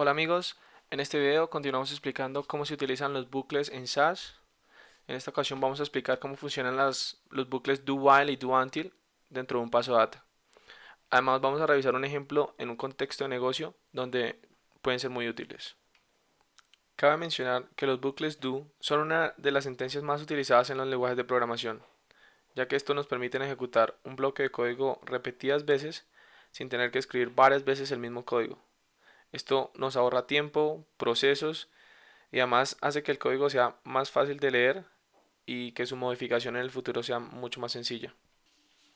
Hola amigos, en este video continuamos explicando cómo se utilizan los bucles en SAS. En esta ocasión vamos a explicar cómo funcionan los bucles do while y do until dentro de un paso data. Además vamos a revisar un ejemplo en un contexto de negocio donde pueden ser muy útiles. Cabe mencionar que los bucles do son una de las sentencias más utilizadas en los lenguajes de programación, ya que estos nos permiten ejecutar un bloque de código repetidas veces sin tener que escribir varias veces el mismo código. Esto nos ahorra tiempo, procesos y además hace que el código sea más fácil de leer y que su modificación en el futuro sea mucho más sencilla.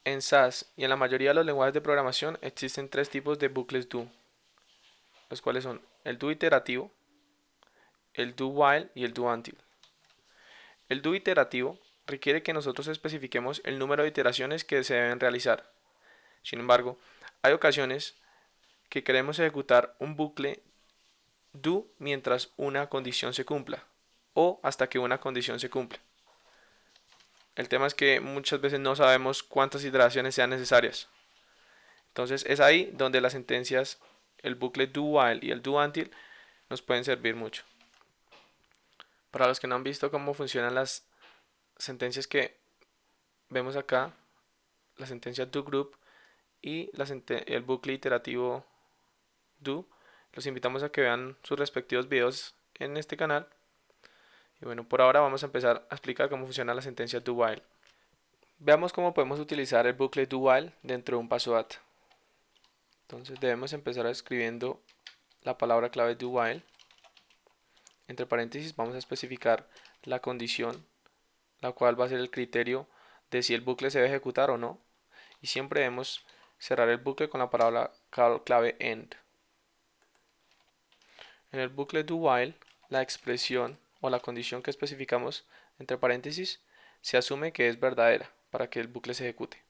En SAS y en la mayoría de los lenguajes de programación existen tres tipos de bucles do, los cuales son el do iterativo, el do while y el do until. El do iterativo requiere que nosotros especifiquemos el número de iteraciones que se deben realizar. Sin embargo, hay ocasiones que queremos ejecutar un bucle do mientras una condición se cumpla o hasta que una condición se cumpla. El tema es que muchas veces no sabemos cuántas iteraciones sean necesarias. Entonces es ahí donde las sentencias, el bucle do while y el do until nos pueden servir mucho. Para los que no han visto cómo funcionan las sentencias que vemos acá, la sentencia do group y el bucle iterativo do, los invitamos a que vean sus respectivos videos en este canal. Y bueno, por ahora vamos a empezar a explicar cómo funciona la sentencia do while. Veamos cómo podemos utilizar el bucle do while dentro de un paso data. Entonces debemos empezar escribiendo la palabra clave do while. Entre paréntesis vamos a especificar la condición, la cual va a ser el criterio de si el bucle se debe ejecutar o no. Y siempre debemos cerrar el bucle con la palabra clave end. En el bucle do while, la expresión o la condición que especificamos entre paréntesis se asume que es verdadera para que el bucle se ejecute.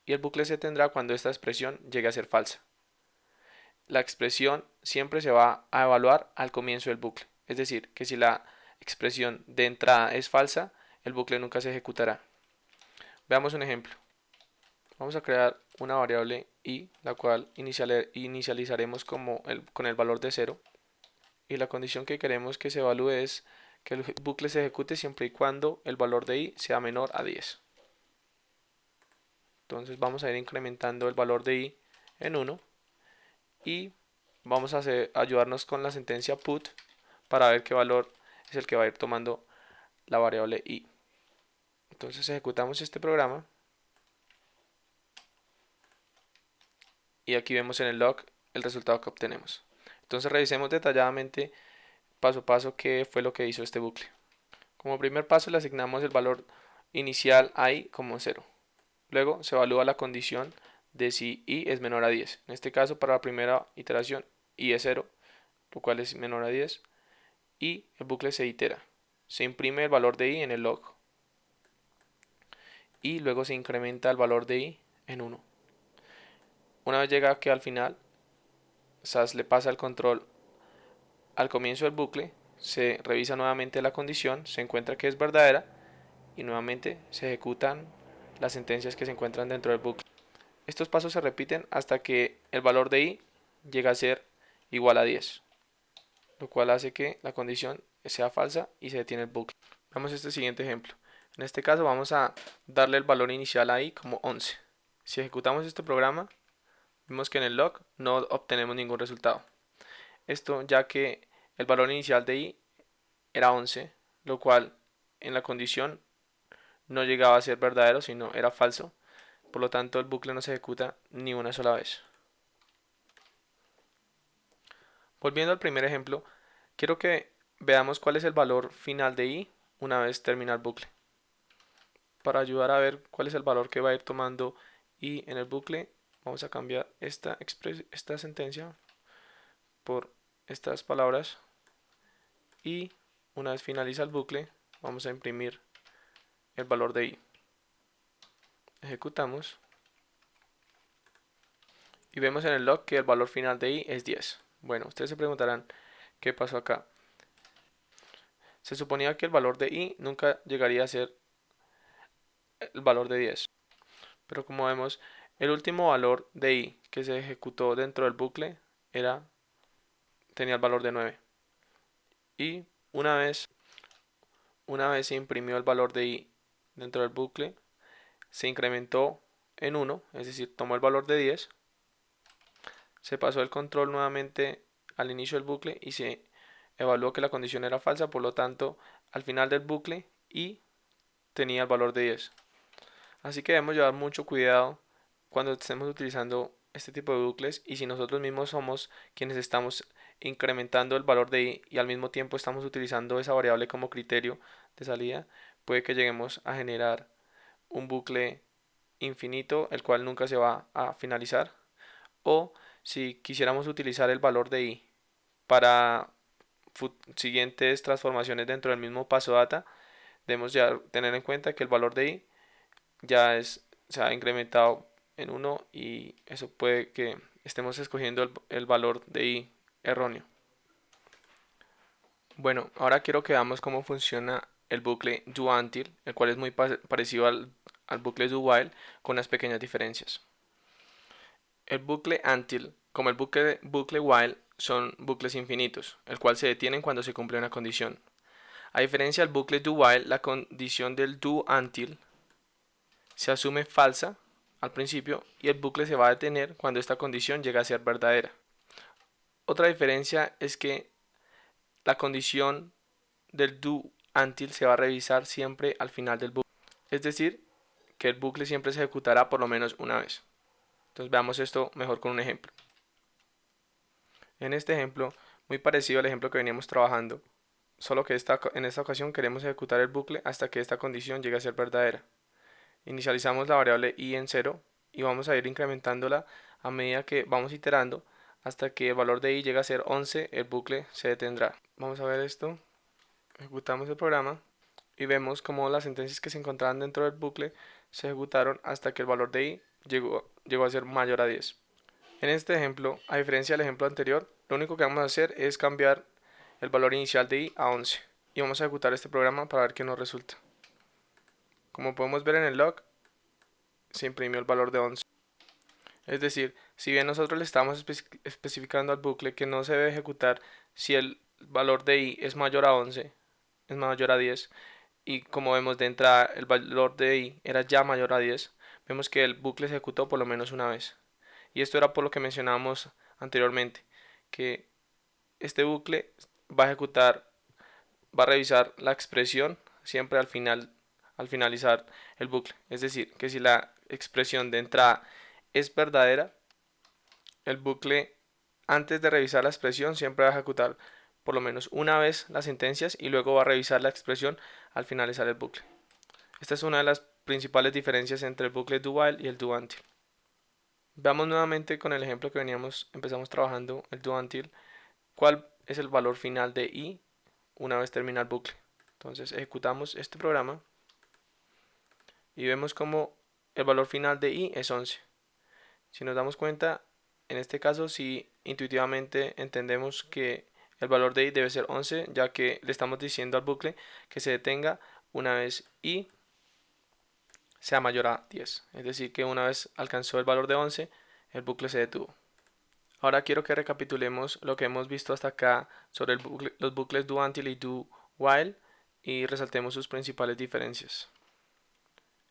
Y el bucle se tendrá cuando esta expresión llegue a ser falsa. La expresión siempre se va a evaluar al comienzo del bucle. Es decir, que si la expresión de entrada es falsa, el bucle nunca se ejecutará. Veamos un ejemplo. Vamos a crear una variable i, la cual inicializaremos con el valor de 0. Y la condición que queremos que se evalúe es que el bucle se ejecute siempre y cuando el valor de i sea menor a 10. Entonces vamos a ir incrementando el valor de i en 1 y vamos a ayudarnos con la sentencia put para ver qué valor es el que va a ir tomando la variable i. Entonces ejecutamos este programa y aquí vemos en el log el resultado que obtenemos. Entonces revisemos detalladamente paso a paso qué fue lo que hizo este bucle. Como primer paso le asignamos el valor inicial a i como 0. Luego se evalúa la condición de si i es menor a 10. En este caso para la primera iteración i es 0, lo cual es menor a 10. Y el bucle se itera. Se imprime el valor de i en el log y luego se incrementa el valor de i en 1. Una vez llega aquí al final, SAS le pasa el control al comienzo del bucle, se revisa nuevamente la condición, se encuentra que es verdadera y nuevamente se ejecutan las sentencias que se encuentran dentro del bucle. Estos pasos se repiten hasta que el valor de i llega a ser igual a 10, lo cual hace que la condición sea falsa y se detiene el bucle. Veamos este siguiente ejemplo. En este caso vamos a darle el valor inicial a i como 11. Si ejecutamos este programa, vemos que en el log no obtenemos ningún resultado. Esto ya que el valor inicial de i era 11, lo cual en la condición no llegaba a ser verdadero, sino era falso. Por lo tanto, el bucle no se ejecuta ni una sola vez. Volviendo al primer ejemplo, quiero que veamos cuál es el valor final de i una vez termina el bucle. Para ayudar a ver cuál es el valor que va a ir tomando i en el bucle, vamos a cambiar esta sentencia por estas palabras y una vez finaliza el bucle, vamos a imprimir el valor de i. Ejecutamos y vemos en el log que el valor final de i es 10. Bueno, ustedes se preguntarán qué pasó acá. Se suponía que el valor de i nunca llegaría a ser el valor de 10, pero como vemos, el último valor de i que se ejecutó dentro del bucle era tenía el valor de 9. Y una vez se imprimió el valor de i dentro del bucle, se incrementó en 1, es decir, tomó el valor de 10, se pasó el control nuevamente al inicio del bucle y se evaluó que la condición era falsa, por lo tanto, al final del bucle i tenía el valor de 10. Así que debemos llevar mucho cuidado cuando estemos utilizando este tipo de bucles, y si nosotros mismos somos quienes estamos incrementando el valor de i y al mismo tiempo estamos utilizando esa variable como criterio de salida, puede que lleguemos a generar un bucle infinito el cual nunca se va a finalizar. O si quisiéramos utilizar el valor de i para siguientes transformaciones dentro del mismo paso data, debemos ya tener en cuenta que el valor de i ya se ha incrementado en 1 y eso puede que estemos escogiendo el valor de i erróneo. Bueno, ahora quiero que veamos cómo funciona el bucle doUntil, el cual es muy parecido al bucle doWhile con unas pequeñas diferencias. El bucle until, como el bucle while, son bucles infinitos, el cual se detienen cuando se cumple una condición. A diferencia del bucle doWhile, la condición del doUntil se asume falsa al principio y el bucle se va a detener cuando esta condición llega a ser verdadera. Otra diferencia es que la condición del doUntil se va a revisar siempre al final del bucle, es decir, que el bucle siempre se ejecutará por lo menos una vez. Entonces veamos esto mejor con un ejemplo. En este ejemplo, muy parecido al ejemplo que veníamos trabajando, solo que en esta ocasión queremos ejecutar el bucle hasta que esta condición llegue a ser verdadera. Inicializamos la variable i en 0 y vamos a ir incrementándola a medida que vamos iterando hasta que el valor de i llegue a ser 11, el bucle se detendrá. Vamos a ver esto, ejecutamos el programa y vemos como las sentencias que se encontraban dentro del bucle se ejecutaron hasta que el valor de i llegó a ser mayor a 10. En este ejemplo, a diferencia del ejemplo anterior, lo único que vamos a hacer es cambiar el valor inicial de i a 11 y vamos a ejecutar este programa para ver qué nos resulta. Como podemos ver en el log, se imprimió el valor de 11. Es decir, si bien nosotros le estamos especificando al bucle que no se debe ejecutar si el valor de i es mayor a 11, es mayor a 10, y como vemos de entrada el valor de i era ya mayor a 10, vemos que el bucle se ejecutó por lo menos una vez. Y esto era por lo que mencionábamos anteriormente, que este bucle va a ejecutar, va a revisar la expresión siempre al finalizar el bucle. Es decir, que si la expresión de entrada es verdadera, el bucle antes de revisar la expresión siempre va a ejecutar por lo menos una vez las sentencias y luego va a revisar la expresión al finalizar el bucle. Esta es una de las principales diferencias entre el bucle doWhile y el doUntil. Veamos nuevamente con el ejemplo que empezamos trabajando, el doUntil, cuál es el valor final de i una vez termina el bucle. Entonces ejecutamos este programa y vemos como el valor final de i es 11. Si nos damos cuenta, en este caso si intuitivamente entendemos que el valor de i debe ser 11, ya que le estamos diciendo al bucle que se detenga una vez i sea mayor a 10. Es decir, que una vez alcanzó el valor de 11, el bucle se detuvo. Ahora quiero que recapitulemos lo que hemos visto hasta acá sobre los bucles doUntil y doWhile y resaltemos sus principales diferencias.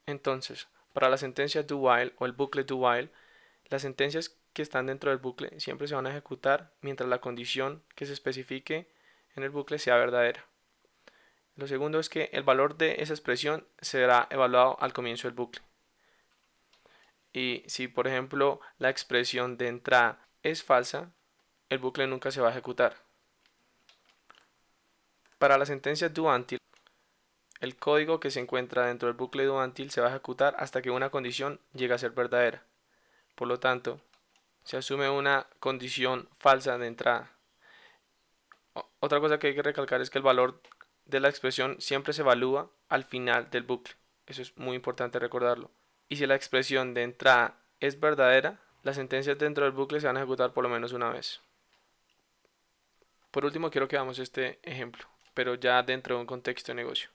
Entonces, para la sentencia doWhile o el bucle doWhile, las sentencias que están dentro del bucle siempre se van a ejecutar mientras la condición que se especifique en el bucle sea verdadera. Lo segundo es que el valor de esa expresión será evaluado al comienzo del bucle. Y si por ejemplo la expresión de entrada es falsa, el bucle nunca se va a ejecutar. Para la sentencia doUntil, el código que se encuentra dentro del bucle doUntil se va a ejecutar hasta que una condición llegue a ser verdadera. Por lo tanto, se asume una condición falsa de entrada. Otra cosa que hay que recalcar es que el valor de la expresión siempre se evalúa al final del bucle. Eso es muy importante recordarlo. Y si la expresión de entrada es verdadera, las sentencias dentro del bucle se van a ejecutar por lo menos una vez. Por último, quiero que veamos este ejemplo, pero ya dentro de un contexto de negocio.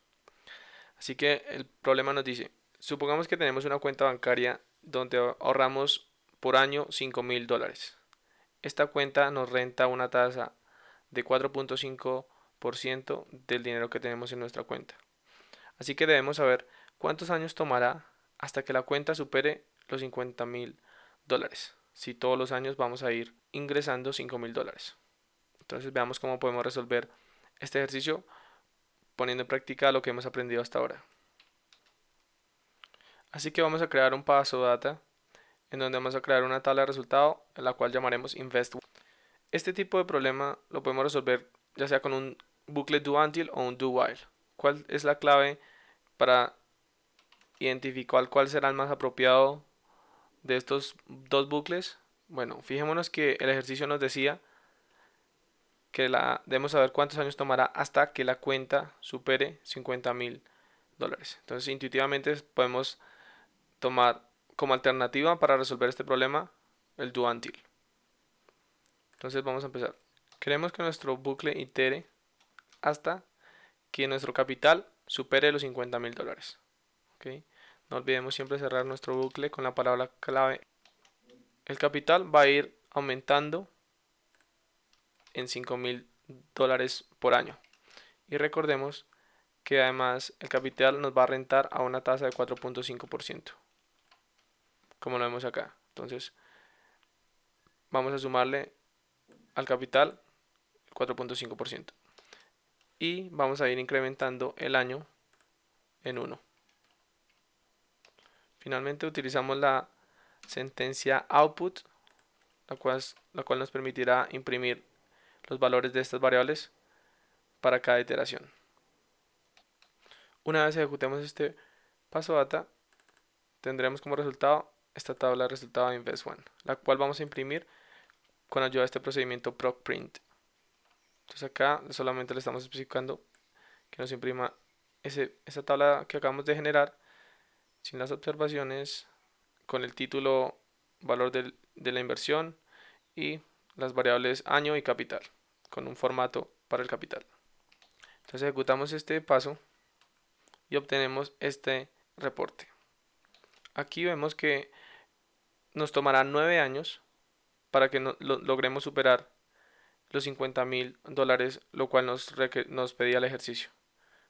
Así que el problema nos dice, supongamos que tenemos una cuenta bancaria donde ahorramos por año $5,000. Esta cuenta nos renta una tasa de 4.5% del dinero que tenemos en nuestra cuenta. Así que debemos saber cuántos años tomará hasta que la cuenta supere los $50,000, si todos los años vamos a ir ingresando $5,000. Entonces veamos cómo podemos resolver este ejercicio poniendo en práctica lo que hemos aprendido hasta ahora. Así que vamos a crear un paso data en donde vamos a crear una tabla de resultado en la cual llamaremos invest. Este tipo de problema lo podemos resolver ya sea con un bucle do until o un do while. ¿Cuál es la clave para identificar cuál será el más apropiado de estos dos bucles? Bueno, fijémonos que el ejercicio nos decía que debemos saber cuántos años tomará hasta que la cuenta supere $50,000. Entonces, intuitivamente podemos tomar como alternativa para resolver este problema el do until. Entonces, vamos a empezar. Queremos que nuestro bucle itere hasta que nuestro capital supere los $50,000. ¿Okay? No olvidemos siempre cerrar nuestro bucle con la palabra clave. El capital va a ir aumentando en $5,000 por año. Y recordemos que además el capital nos va a rentar a una tasa de 4.5%, como lo vemos acá. Entonces vamos a sumarle al capital 4.5% y vamos a ir incrementando el año en 1. Finalmente utilizamos la sentencia output, la cual nos permitirá imprimir los valores de estas variables para cada iteración. Una vez ejecutemos este paso data, tendremos como resultado esta tabla de resultado de invest1, la cual vamos a imprimir con ayuda de este procedimiento procprint. Entonces acá solamente le estamos especificando que nos imprima esa tabla que acabamos de generar sin las observaciones, con el título, valor de la inversión y las variables año y capital, con un formato para el capital. Entonces ejecutamos este paso y obtenemos este reporte. Aquí vemos que nos tomará 9 años para que logremos superar los $50,000, lo cual nos pedía el ejercicio.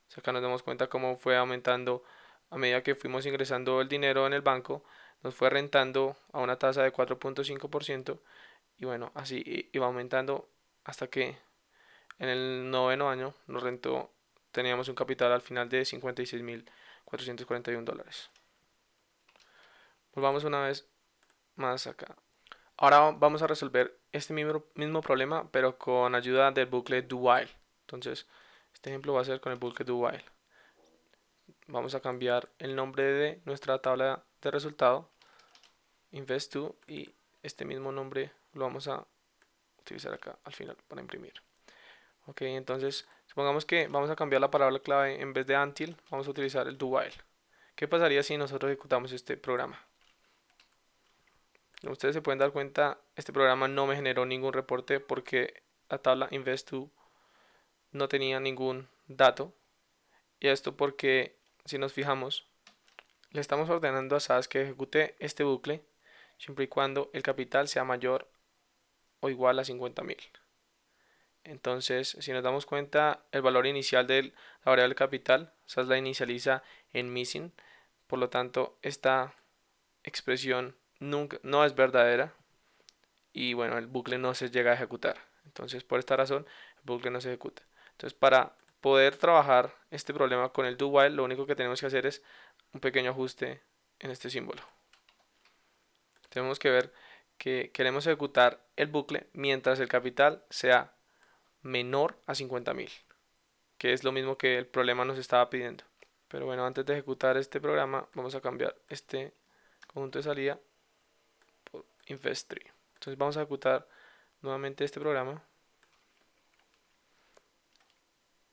O sea, acá nos damos cuenta cómo fue aumentando a medida que fuimos ingresando el dinero en el banco, nos fue rentando a una tasa de 4.5% y bueno, así iba aumentando hasta que en el noveno año teníamos un capital al final de $56,441. Volvamos una vez más acá. Ahora vamos a resolver este mismo problema, pero con ayuda del bucle do while. Entonces, este ejemplo va a ser con el bucle do while. Vamos a cambiar el nombre de nuestra tabla de resultado, invest2, y este mismo nombre lo vamos a utilizar acá al final para imprimir. Ok, entonces supongamos que vamos a cambiar la palabra clave, en vez de until vamos a utilizar el do while. ¿Qué pasaría si nosotros ejecutamos este programa? Como ustedes se pueden dar cuenta, este programa no me generó ningún reporte porque la tabla invest2 no tenía ningún dato. Y esto porque, si nos fijamos, le estamos ordenando a SAS que ejecute este bucle siempre y cuando el capital sea mayor o igual a 50,000. Entonces, si nos damos cuenta, el valor inicial de la variable capital, SAS la inicializa en missing. Por lo tanto, esta expresión no es verdadera y bueno, el bucle no se llega a ejecutar. Entonces, por esta razón, el bucle no se ejecuta. Entonces, para poder trabajar este problema con el do while, lo único que tenemos que hacer es un pequeño ajuste en este símbolo. Tenemos que ver que queremos ejecutar el bucle mientras el capital sea menor a 50,000, que es lo mismo que el problema nos estaba pidiendo. Pero bueno, antes de ejecutar este programa, vamos a cambiar este conjunto de salida por invest3. Entonces vamos a ejecutar nuevamente este programa.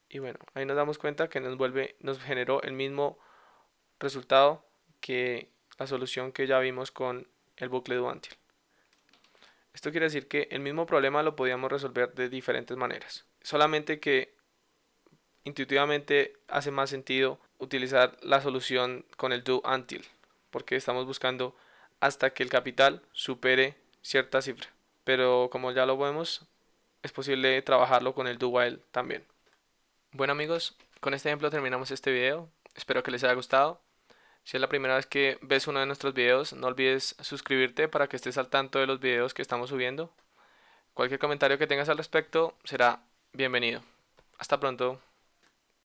Y bueno, ahí nos damos cuenta que nos generó el mismo resultado que la solución que ya vimos con el bucle do until. Esto quiere decir que el mismo problema lo podíamos resolver de diferentes maneras. Solamente que intuitivamente hace más sentido utilizar la solución con el do until, porque estamos buscando hasta que el capital supere cierta cifra. Pero como ya lo vemos, es posible trabajarlo con el do while también. Bueno amigos, con este ejemplo terminamos este video. Espero que les haya gustado. Si es la primera vez que ves uno de nuestros videos, no olvides suscribirte para que estés al tanto de los videos que estamos subiendo. Cualquier comentario que tengas al respecto será bienvenido. Hasta pronto.